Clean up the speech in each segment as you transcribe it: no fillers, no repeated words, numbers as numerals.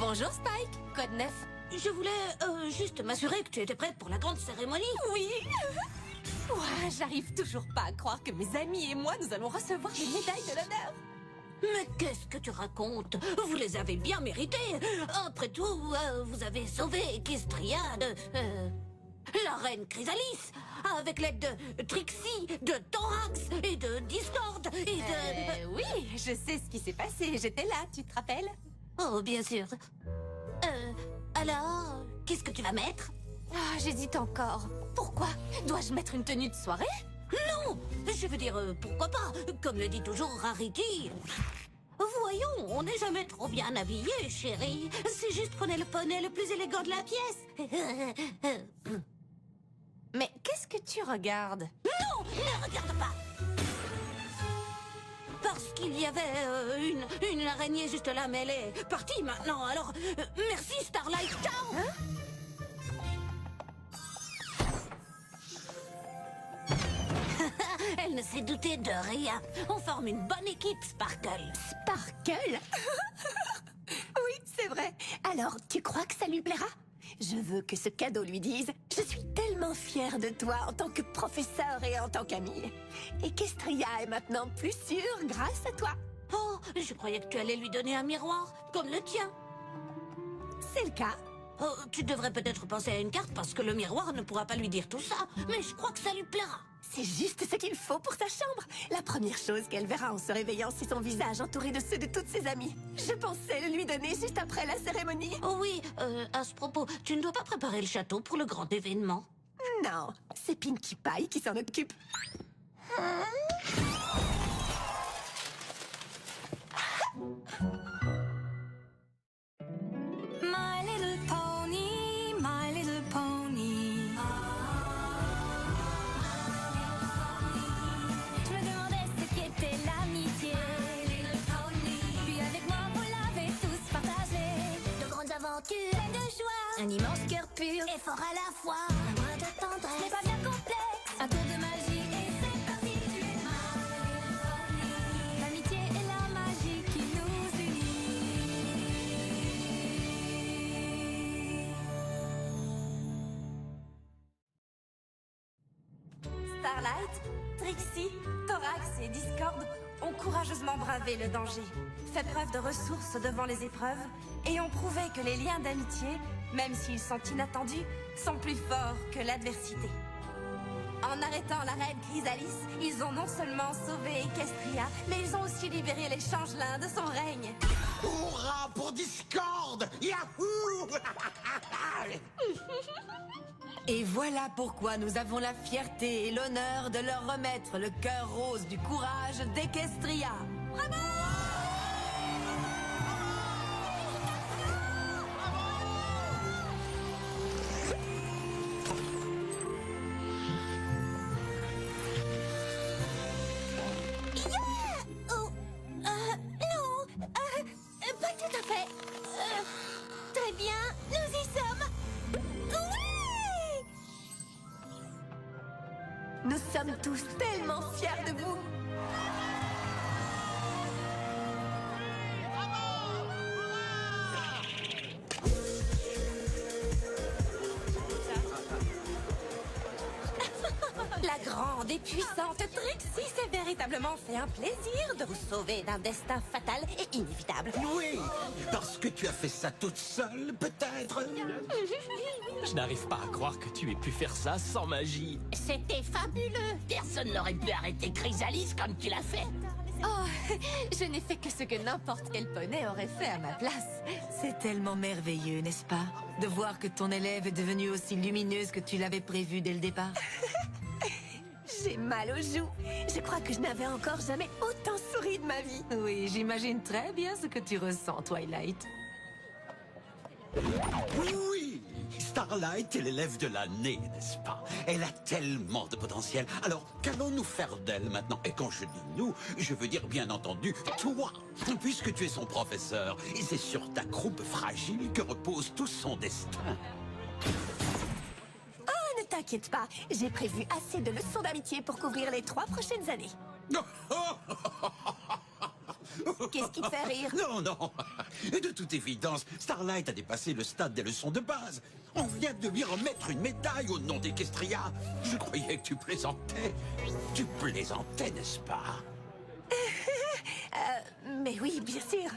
Bonjour Spike, quoi de neuf? Je voulais juste m'assurer que tu étais prête pour la grande cérémonie. Oui. Ouah, j'arrive toujours pas à croire que mes amis et moi, nous allons recevoir les médailles de l'honneur. Mais qu'est-ce que tu racontes? Vous les avez bien méritées. Après tout, vous avez sauvé Equestria de... la reine Chrysalis, avec l'aide de Trixie, de Thorax et de Discord et de... Oui, je sais ce qui s'est passé, j'étais là, tu te rappelles? Oh, bien sûr. Alors, qu'est-ce que tu vas mettre? Ah, j'hésite encore. Pourquoi? Dois-je mettre une tenue de soirée? Non, je veux dire, pourquoi pas? Comme le dit toujours Rarity. Voyons, on n'est jamais trop bien habillé, chérie. C'est juste qu'on est le poney le plus élégant de la pièce. Mais qu'est-ce que tu regardes? Non, ne regarde pas. Parce qu'il y avait une araignée juste là, mais elle est partie maintenant. Alors, merci Starlight, ciao. Elle ne s'est doutée de rien. On forme une bonne équipe, Sparkle. Sparkle? Oui, c'est vrai. Alors, tu crois que ça lui plaira? Je veux que ce cadeau lui dise « Je suis tellement fière de toi en tant que professeur et en tant qu'amie. Equestria est maintenant plus sûre grâce à toi. » Oh, je croyais que tu allais lui donner un miroir, comme le tien. C'est le cas. Oh, tu devrais peut-être penser à une carte parce que le miroir ne pourra pas lui dire tout ça. Mais je crois que ça lui plaira. C'est juste ce qu'il faut pour sa chambre. La première chose qu'elle verra en se réveillant, c'est son visage entouré de ceux de toutes ses amies. Je pensais le lui donner juste après la cérémonie. Oh oui, à ce propos, tu ne dois pas préparer le château pour le grand événement. Non, c'est Pinkie Pie qui s'en occupe. My little pony, my little pony. Je me demandais ce qu'était l'amitié. Puis avec moi vous l'avez tous partagé. De grandes aventures, pleines de joie, un immense cœur pur et fort à la fois. Un brin de tendresse, n'est pas bien complexe, un tour de magie et c'est parti. Tu es l'amitié et la magie qui nous unit. Starlight, Trixie, Thorax et Discord ont courageusement bravé le danger, fait preuve de ressources devant les épreuves et ont prouvé que les liens d'amitié, même s'ils sont inattendus, sont plus forts que l'adversité. En arrêtant la reine Chrysalis, ils ont non seulement sauvé Equestria, mais ils ont aussi libéré les changelins de son règne. Hurrah pour Discord! Yahoo! Et voilà pourquoi nous avons la fierté et l'honneur de leur remettre le cœur rose du courage d'Equestria. Oh, non, pas tout à fait. Très bien, nous y sommes. Oui! Nous sommes tous tellement fiers de vous. La grande et puissante Trixie s'est véritablement fait un plaisir de vous sauver d'un destin fatal et inévitable. Oui, parce que tu as fait ça toute seule, peut-être. Je n'arrive pas à croire que tu aies pu faire ça sans magie. C'était fabuleux. Personne n'aurait pu arrêter Chrysalis comme tu l'as fait. Oh, je n'ai fait que ce que n'importe quel poney aurait fait à ma place. C'est tellement merveilleux, n'est-ce pas? De voir que ton élève est devenue aussi lumineuse que tu l'avais prévu dès le départ. J'ai mal aux joues. Je crois que je n'avais encore jamais autant souri de ma vie. Oui, j'imagine très bien ce que tu ressens, Twilight. Oui, Starlight est l'élève de l'année, n'est-ce pas? Elle a tellement de potentiel. Alors, qu'allons-nous faire d'elle maintenant? Et quand je dis nous, je veux dire bien entendu toi, puisque tu es son professeur. Et c'est sur ta croupe fragile que repose tout son destin. Oh, ne t'inquiète pas. J'ai prévu assez de leçons d'amitié pour couvrir les 3 prochaines années. Qu'est-ce qui te fait rire? Non, non, Et de toute évidence, Starlight a dépassé le stade des leçons de base. On vient de lui remettre une médaille au nom d'Equestria. Je croyais que tu plaisantais. Tu plaisantais, n'est-ce pas? Mais oui, bien sûr.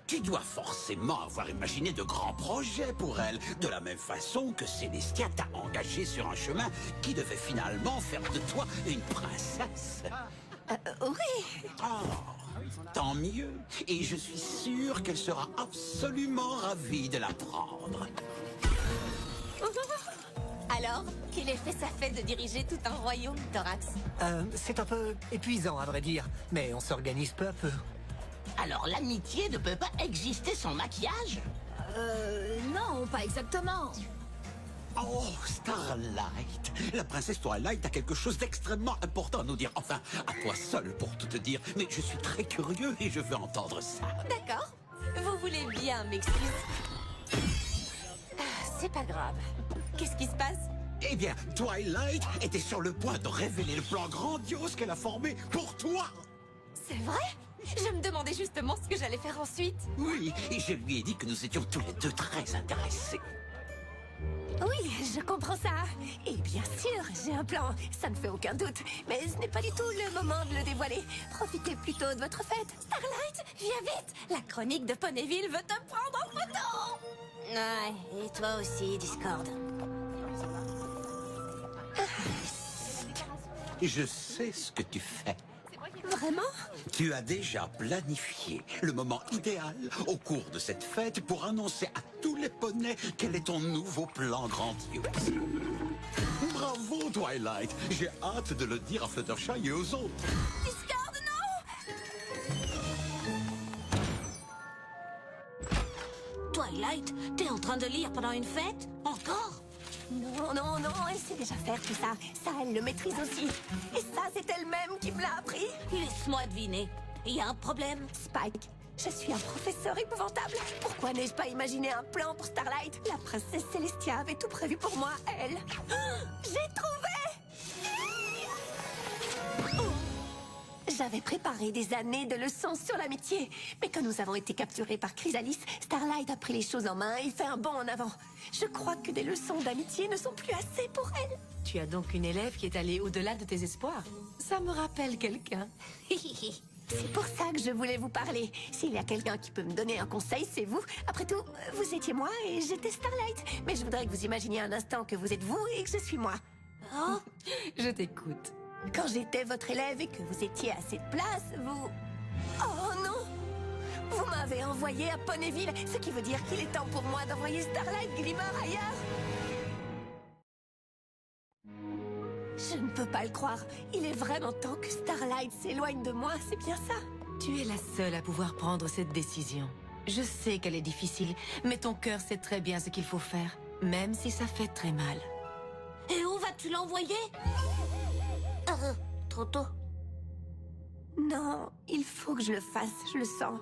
Tu dois forcément avoir imaginé de grands projets pour elle, de la même façon que Célestia t'a engagé sur un chemin qui devait finalement faire de toi une princesse. Oui. Oh, tant mieux. Et je suis sûr qu'elle sera absolument ravie de l'apprendre. Alors, quel effet ça fait de diriger tout un royaume, Thorax? C'est un peu épuisant, à vrai dire, mais on s'organise peu à peu. Alors l'amitié ne peut pas exister sans maquillage? Non, pas exactement. Oh, Starlight. La princesse Twilight a quelque chose d'extrêmement important à nous dire. Enfin, à toi seul pour tout te dire. Mais je suis très curieux et je veux entendre ça. D'accord. Vous voulez bien m'excuser? C'est pas grave. Qu'est-ce qui se passe? Eh bien, Twilight était sur le point de révéler le plan grandiose qu'elle a formé pour toi. C'est vrai? Je me demandais justement ce que j'allais faire ensuite. Oui, et je lui ai dit que nous étions tous les deux très intéressés. Oui, je comprends ça. Et bien sûr, j'ai un plan. Ça ne fait aucun doute. Mais ce n'est pas du tout le moment de le dévoiler. Profitez plutôt de votre fête. Starlight, viens vite! La chronique de Ponyville veut te prendre en photo! Ouais, et toi aussi, Discord. Je sais ce que tu fais. Vraiment? Tu as déjà planifié le moment idéal au cours de cette fête pour annoncer à tous les poneys quel est ton nouveau plan grandiose. Bravo, Twilight. J'ai hâte de le dire à Fluttershy et aux autres. Discord, non! Twilight, t'es en train de lire pendant une fête? Encore? Non, non, non, elle sait déjà faire tout ça. Ça, elle le maîtrise aussi. Et ça, c'est elle-même qui me l'a appris. Laisse-moi deviner. Il y a un problème? Spike, je suis un professeur épouvantable. Pourquoi n'ai-je pas imaginé un plan pour Starlight? La princesse Célestia avait tout prévu pour moi, elle. J'ai trouvé! J'avais préparé des années de leçons sur l'amitié. Mais quand nous avons été capturés par Chrysalis, Starlight a pris les choses en main et fait un bond en avant. Je crois que des leçons d'amitié ne sont plus assez pour elle. Tu as donc une élève qui est allée au-delà de tes espoirs. Ça me rappelle quelqu'un. C'est pour ça que je voulais vous parler. S'il y a quelqu'un qui peut me donner un conseil, c'est vous. Après tout, vous étiez moi et j'étais Starlight. Mais je voudrais que vous imaginiez un instant que vous êtes vous et que je suis moi. Oh, je t'écoute. Quand j'étais votre élève et que vous étiez à cette place, vous... Oh non! Vous m'avez envoyé à Ponyville, ce qui veut dire qu'il est temps pour moi d'envoyer Starlight Glimmer ailleurs. Je ne peux pas le croire. Il est vraiment temps que Starlight s'éloigne de moi, c'est bien ça? Tu es la seule à pouvoir prendre cette décision. Je sais qu'elle est difficile, mais ton cœur sait très bien ce qu'il faut faire, même si ça fait très mal. Et où vas-tu l'envoyer? Trop tôt. Non, il faut que je le fasse, je le sens.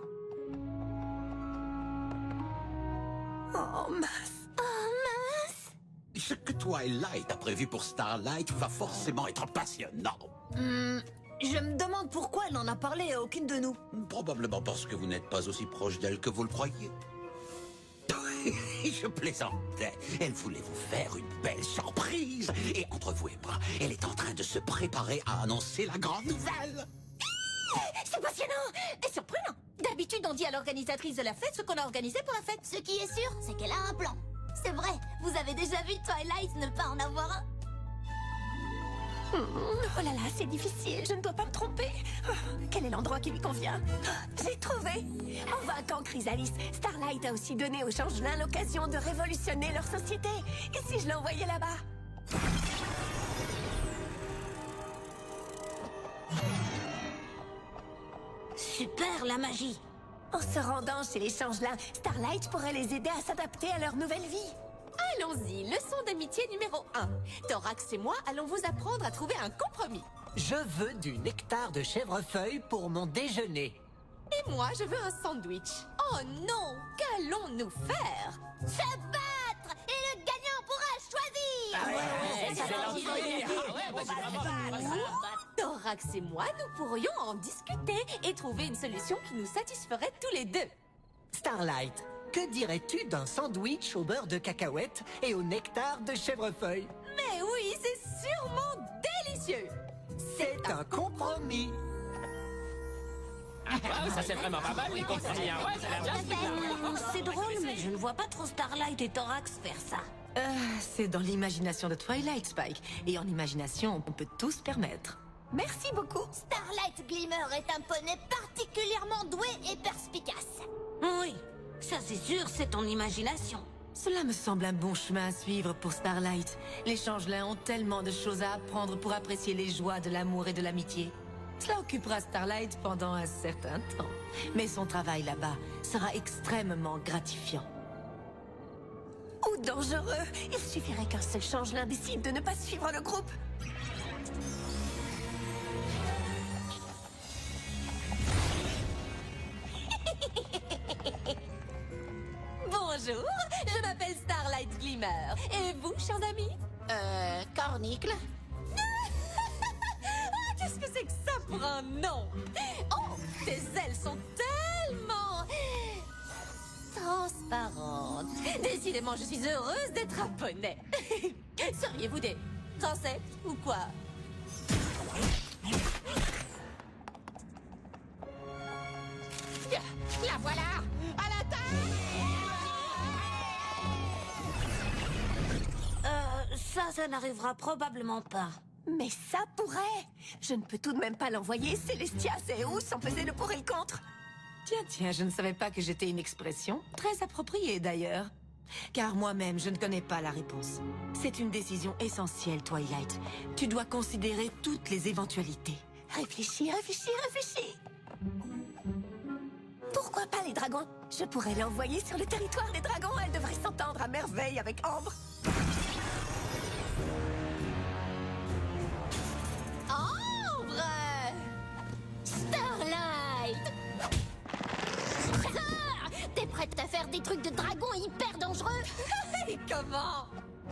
Oh mince. Oh mince! Ce que Twilight a prévu pour Starlight va forcément être passionnant. Je me demande pourquoi elle n'en a parlé à aucune de nous. Probablement parce que vous n'êtes pas aussi proche d'elle que vous le croyez. Je plaisantais. Elle voulait vous faire une belle surprise. Et entre vous et moi, elle est en train de se préparer à annoncer la grande nouvelle. C'est passionnant et surprenant. D'habitude, on dit à l'organisatrice de la fête ce qu'on a organisé pour la fête. Ce qui est sûr, c'est qu'elle a un plan. C'est vrai, vous avez déjà vu Twilight ne pas en avoir un? Oh là là, c'est difficile, je ne dois pas me tromper. Quel est l'endroit qui lui convient? J'ai trouvé! En vainquant Chrysalis, Starlight a aussi donné aux changelins l'occasion de révolutionner leur société. Et si je l'envoyais là-bas? Super, la magie. En se rendant chez les changelins, Starlight pourrait les aider à s'adapter à leur nouvelle vie. Allons-y, leçon d'amitié numéro 1. Thorax et moi allons vous apprendre à trouver un compromis. Je veux du nectar de chèvrefeuille pour mon déjeuner. Et moi, je veux un sandwich. Oh non, qu'allons-nous faire? Se battre! Et le gagnant pourra choisir! Thorax et moi, nous pourrions en discuter et trouver une solution qui nous satisferait tous les deux. Starlight, que dirais-tu d'un sandwich au beurre de cacahuète et au nectar de chèvrefeuille? Mais oui, c'est sûrement délicieux. C'est un compromis. Ah, ça c'est vraiment pas mal, les compromis. Hein. Ouais, ça a l'air bien. C'est drôle, mais je ne vois pas trop Starlight et Thorax faire ça. C'est dans l'imagination de Twilight, Spike. Et en imagination, on peut tout se permettre. Merci beaucoup. Starlight Glimmer est un poney particulièrement doué et perspicace. Oui, ça c'est sûr, c'est ton imagination. Cela me semble un bon chemin à suivre pour Starlight. Les changelins ont tellement de choses à apprendre pour apprécier les joies de l'amour et de l'amitié. Cela occupera Starlight pendant un certain temps. Mais son travail là-bas sera extrêmement gratifiant. Ou dangereux. Il suffirait qu'un seul changelin décide de ne pas suivre le groupe. Bonjour, je m'appelle Starlight Glimmer. Et vous, chers amis? Cornicle? Qu'est-ce que c'est que ça pour un nom? Oh, tes ailes sont tellement transparentes. Décidément, je suis heureuse d'être un poney. Seriez-vous des insectes ou quoi? La voilà! À l'attaque! Ça n'arrivera probablement pas. Mais ça pourrait. Je ne peux tout de même pas l'envoyer. Célestia, c'est où sans peser le pour et le contre? Tiens, je ne savais pas que j'étais une expression très appropriée d'ailleurs. Car moi-même, je ne connais pas la réponse. C'est une décision essentielle, Twilight. Tu dois considérer toutes les éventualités. Réfléchis. Pourquoi pas les dragons? Je pourrais l'envoyer sur le territoire des dragons. Elle devrait s'entendre à merveille avec Ambre. Ambre! Starlight! T'es prête à faire des trucs de dragon hyper dangereux? Et comment?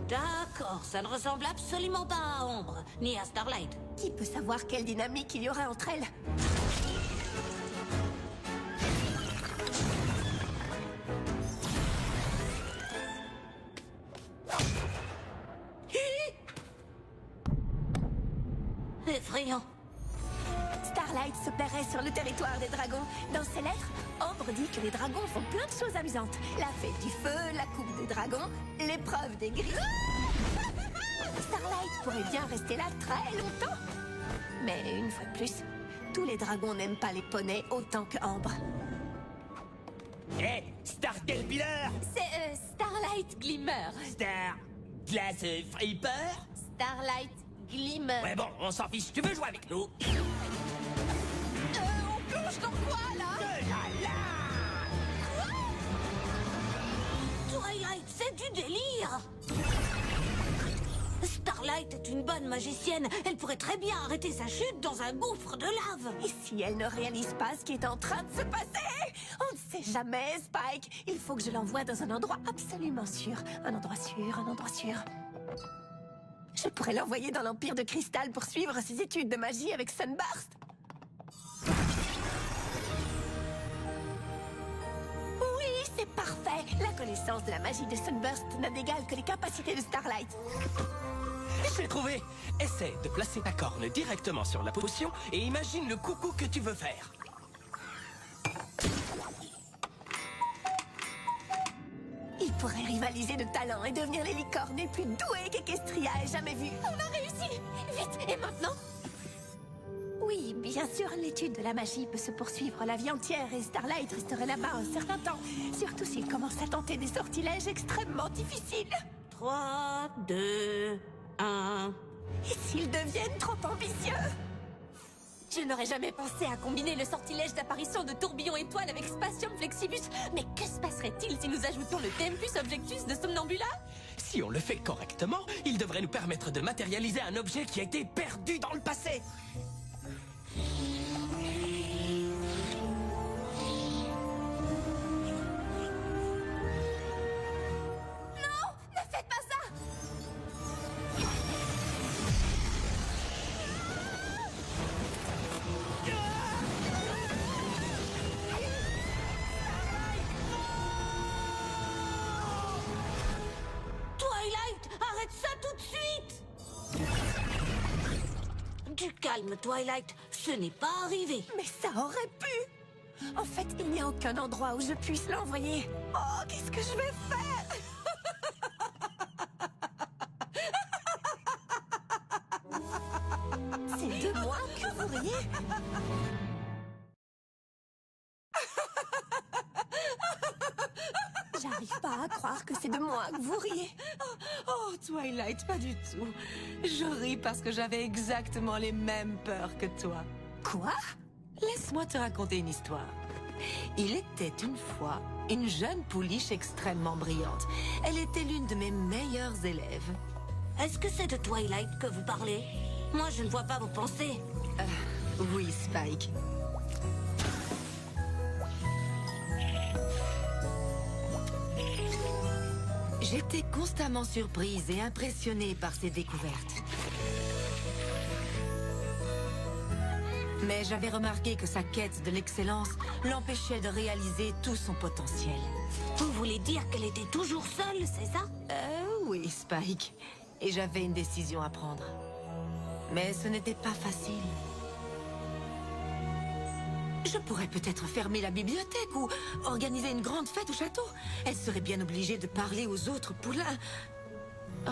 D'accord, ça ne ressemble absolument pas à Ombre, ni à Starlight. Qui peut savoir quelle dynamique il y aurait entre elles? Effrayant. Starlight se plairait sur le territoire des dragons. Dans ses lettres, Ambre dit que les dragons font plein de choses amusantes. La fête du feu, la coupe des dragons, l'épreuve des grilles. Starlight pourrait bien rester là très longtemps. Mais une fois de plus, tous les dragons n'aiment pas les poneys autant que Ambre. Hé, Starkiller! C'est Starlight Glimmer. Star... Glace Fripper? Starlight Glimmer. Ouais bon, on s'en fiche, tu veux jouer avec nous? On plonge dans quoi, là? Twilight, c'est du délire! Starlight est une bonne magicienne. Elle pourrait très bien arrêter sa chute dans un gouffre de lave. Et si elle ne réalise pas ce qui est en train de se passer? On ne sait jamais, Spike. Il faut que je l'envoie dans un endroit absolument sûr. Un endroit sûr. Je pourrais l'envoyer dans l'Empire de Cristal pour suivre ses études de magie avec Sunburst. Oui, c'est parfait. La connaissance de la magie de Sunburst n'a d'égal que les capacités de Starlight. J'ai trouvé! Essaie de placer ta corne directement sur la potion et imagine le coucou que tu veux faire. Il pourrait rivaliser de talent et devenir les licornes les plus douées qu'Equestria ait jamais vues. On a réussi! Vite! Et maintenant? Oui, bien sûr, l'étude de la magie peut se poursuivre la vie entière et Starlight resterait là-bas un certain temps. Surtout s'il commence à tenter des sortilèges extrêmement difficiles. 3, 2, 1... Et s'ils deviennent trop ambitieux? Je n'aurais jamais pensé à combiner le sortilège d'apparition de tourbillon étoile avec Spatium Flexibus. Mais que se passerait-il si nous ajoutons le Tempus Objectus de Somnambula? Si on le fait correctement, il devrait nous permettre de matérialiser un objet qui a été perdu dans le passé. Ne faites pas ça! Du calme, Twilight. Ce n'est pas arrivé. Mais ça aurait pu. En fait, il n'y a aucun endroit où je puisse l'envoyer. Oh, qu'est-ce que je vais faire? C'est de moi que vous riez? J'arrive pas à croire que c'est de moi que vous riez. Oh, Twilight, pas du tout. Je ris parce que j'avais exactement les mêmes peurs que toi. Quoi? Laisse-moi te raconter une histoire. Il était une fois une jeune pouliche extrêmement brillante. Elle était l'une de mes meilleures élèves. Est-ce que c'est de Twilight que vous parlez? Moi, je ne vois pas vos pensées. Oui, Spike. J'étais constamment surprise et impressionnée par ses découvertes. Mais j'avais remarqué que sa quête de l'excellence l'empêchait de réaliser tout son potentiel. Vous voulez dire qu'elle était toujours seule, c'est ça? Oui, Spike. Et j'avais une décision à prendre. Mais ce n'était pas facile. Je pourrais peut-être fermer la bibliothèque ou organiser une grande fête au château. Elle serait bien obligée de parler aux autres poulains. Oh.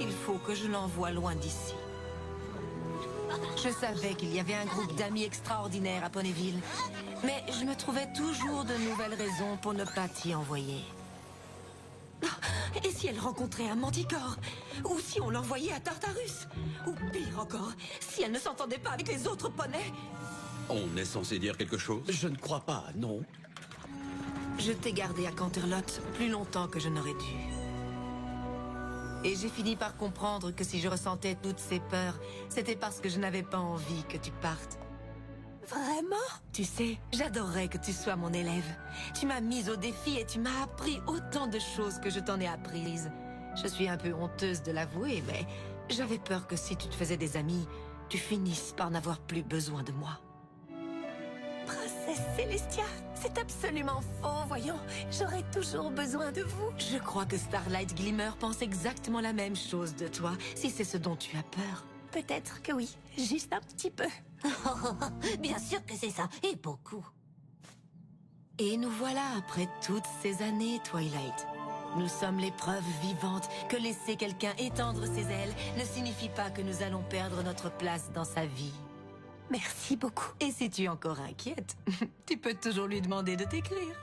Il faut que je l'envoie loin d'ici. Je savais qu'il y avait un groupe d'amis extraordinaires à Ponyville, mais je me trouvais toujours de nouvelles raisons pour ne pas t'y envoyer. Et si elle rencontrait un manticore? Ou si on l'envoyait à Tartarus? Ou pire encore, si elle ne s'entendait pas avec les autres poneys? On est censé dire quelque chose? Je ne crois pas, non. Je t'ai gardé à Canterlot plus longtemps que je n'aurais dû. Et j'ai fini par comprendre que si je ressentais toutes ces peurs, c'était parce que je n'avais pas envie que tu partes. Vraiment? Tu sais, j'adorerais que tu sois mon élève. Tu m'as mise au défi et tu m'as appris autant de choses que je t'en ai apprises. Je suis un peu honteuse de l'avouer, mais j'avais peur que si tu te faisais des amis, tu finisses par n'avoir plus besoin de moi. Princesse Célestia, c'est absolument faux, voyons. J'aurai toujours besoin de vous. Je crois que Starlight Glimmer pense exactement la même chose de toi, si c'est ce dont tu as peur. Peut-être que oui, juste un petit peu. Bien sûr que c'est ça, et beaucoup. Et nous voilà après toutes ces années, Twilight. Nous sommes les preuves vivantes que laisser quelqu'un étendre ses ailes ne signifie pas que nous allons perdre notre place dans sa vie. Merci beaucoup. Et si tu es encore inquiète, tu peux toujours lui demander de t'écrire.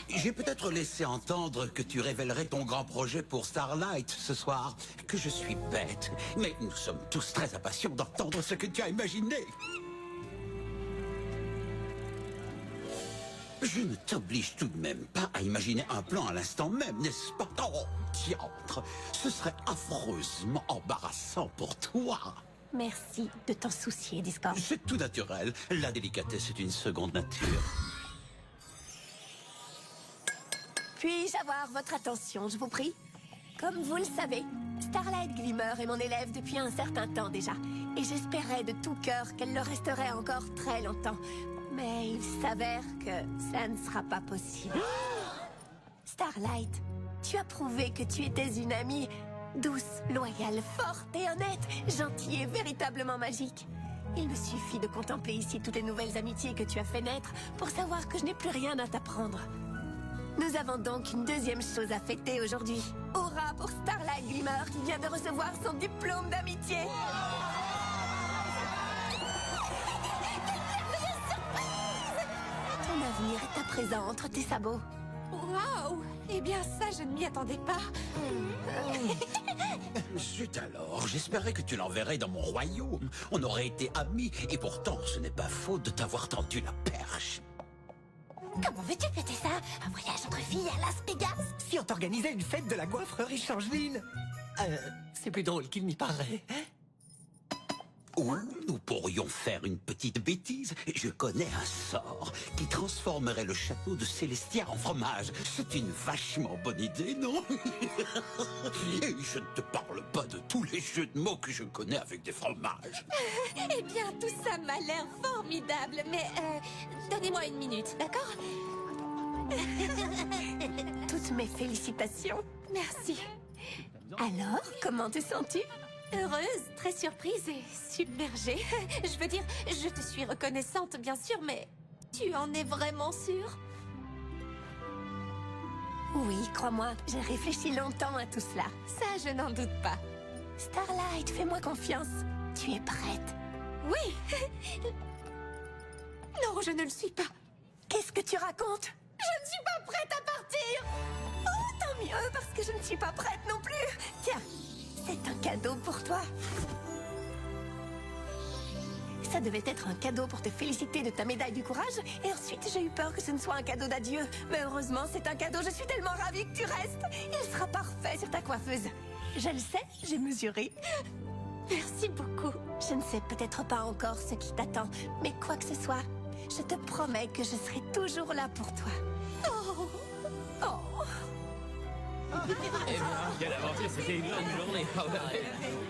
J'ai peut-être laissé entendre que tu révélerais ton grand projet pour Starlight ce soir. Que je suis bête. Mais nous sommes tous très impatients d'entendre ce que tu as imaginé. Je ne t'oblige tout de même pas à imaginer un plan à l'instant même, n'est-ce pas? Oh, diantre, ce serait affreusement embarrassant pour toi. Merci de t'en soucier, Discord. C'est tout naturel. La délicatesse est une seconde nature. Puis-je avoir votre attention, je vous prie? Comme vous le savez, Starlight Glimmer est mon élève depuis un certain temps déjà. Et j'espérais de tout cœur qu'elle le resterait encore très longtemps. Mais il s'avère que ça ne sera pas possible. Starlight, tu as prouvé que tu étais une amie douce, loyale, forte et honnête, gentille et véritablement magique. Il me suffit de contempler ici toutes les nouvelles amitiés que tu as fait naître pour savoir que je n'ai plus rien à t'apprendre. Nous avons donc une deuxième chose à fêter aujourd'hui. Hurrah pour Starlight Glimmer qui vient de recevoir son diplôme d'amitié. Ton avenir est à présent entre tes sabots. Waouh! Eh bien ça, je ne m'y attendais pas. Zut alors, j'espérais que tu l'enverrais dans mon royaume. On aurait été amis, et pourtant ce n'est pas faux de t'avoir tendu la perche. Comment veux-tu fêter ça? Un voyage entre filles à Las Vegas? Si on t'organisait une fête de la coiffrerie Changeline. C'est plus drôle qu'il n'y paraît. Ou nous pourrions faire une petite bêtise. Je connais un sort qui transformerait le château de Célestia en fromage. C'est une vachement bonne idée, non? Et je ne te parle pas de tous les jeux de mots que je connais avec des fromages. Eh bien, tout ça m'a l'air formidable, mais donnez-moi une minute, d'accord? Toutes mes félicitations. Merci. Alors, comment te sens-tu? Heureuse, très surprise et submergée. Je veux dire, je te suis reconnaissante, bien sûr, mais tu en es vraiment sûre? Oui, crois-moi, j'ai réfléchi longtemps à tout cela. Ça, je n'en doute pas. Starlight, fais-moi confiance. Tu es prête? Oui. Non, je ne le suis pas. Qu'est-ce que tu racontes? Je ne suis pas prête à partir. Oh, tant mieux, parce que je ne suis pas prête non plus. Tiens, c'est un cadeau pour toi. Ça devait être un cadeau pour te féliciter de ta médaille du courage, et ensuite j'ai eu peur que ce ne soit un cadeau d'adieu. Mais heureusement, c'est un cadeau, je suis tellement ravie que tu restes. Il sera parfait sur ta coiffeuse. Je le sais, j'ai mesuré. Merci beaucoup. Je ne sais peut-être pas encore ce qui t'attend, mais quoi que ce soit, je te promets que je serai toujours là pour toi. Oh. Oh. Eh bien, quelle aventure, c'était une longue journée.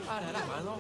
Ah là là, vraiment.